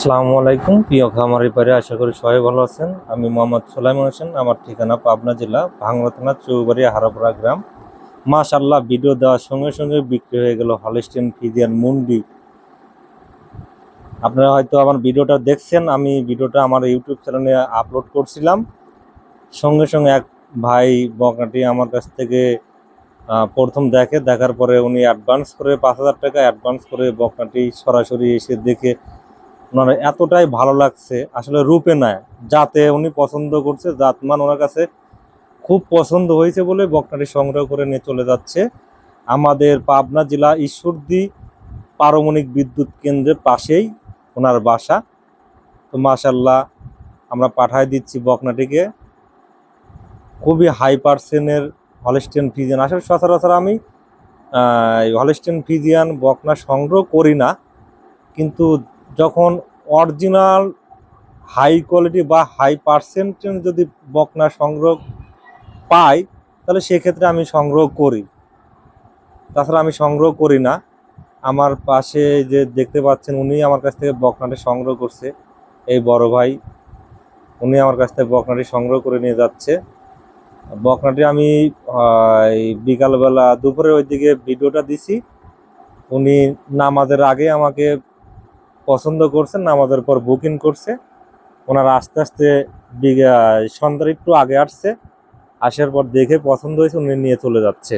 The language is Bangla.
আসসালামু আলাইকুম প্রিয় খামারি পারে, আশা করি সবাই ভালো আছেন। আমি মোহাম্মদ সোলাইমান হোসেন। আমার ঠিকানা পাবনা জেলা ভাঙ্গুড়া থানা চৌবাড়িয়া হারাপাড়া গ্রাম। মাশাআল্লাহ, ভিডিও দেওয়ার সঙ্গে সঙ্গে বিক্রি হয়ে গেল হলস্টিয়ান ফ্রিজিয়ান মুন্ডি। আপনারা হয়তো আমার ভিডিওটা দেখছেন। আমি ভিডিওটা আমার ইউটিউব চ্যানেলে আপলোড করছিলাম। সঙ্গে সঙ্গে এক ভাই বকনাটি আমার কাছ থেকে প্রথম দেখার পরে উনি অ্যাডভান্স করে 5,000 টাকা অ্যাডভান্স করে বকনাটি সরাসরি এসে দেখে ওনার এতটাই ভালো লাগছে, আসলে রূপে নয় জাতে উনি পছন্দ করছে, জাতমান ওনার কাছে খুব পছন্দ হয়েছে বলে বকনাটি সংগ্রহ করে নিয়ে চলে যাচ্ছে। আমাদের পাবনা জেলা ঈশ্বরদী পারমাণবিক বিদ্যুৎ কেন্দ্রের পাশেই ওনার বাসা। তো মাশাআল্লাহ, আমরা পাঠায় দিচ্ছি বকনাটিকে। খুবই হাই পার্সেন্টের হলস্টিয়ান ফ্রিজিয়ান। আসলে সচরাচর আমি হলস্টিয়ান ফ্রিজিয়ান বকনা সংগ্রহ করি না, কিন্তু যখন অরিজিনাল হাই কোয়ালিটি বা হাই পার্সেন্টেজ যদি বকনা সংগ্রহ পাই, তাহলে সেক্ষেত্রে আমি সংগ্রহ করি। তাছাড়া আমি সংগ্রহ করি না। আমার পাশে যে দেখতে পাচ্ছেন, উনি আমার কাছ থেকে বকনাটি সংগ্রহ করছে। এই বড় ভাই, উনি আমার কাছ থেকে বকনাটি সংগ্রহ করে নিয়ে যাচ্ছে। বকনাটি আমি এই বিকালবেলা দুপুরের ওই দিকে ভিডিওটা দিছি। উনি নামাজের আগে আমাকে পছন্দ করছেন, নামাজের পর বুকিং করছে। ওনারা আস্তে আস্তে সন্ধ্যার একটু আগে আসছে, আসার পর দেখে পছন্দ হয়েছে, উনি নিয়ে চলে যাচ্ছে।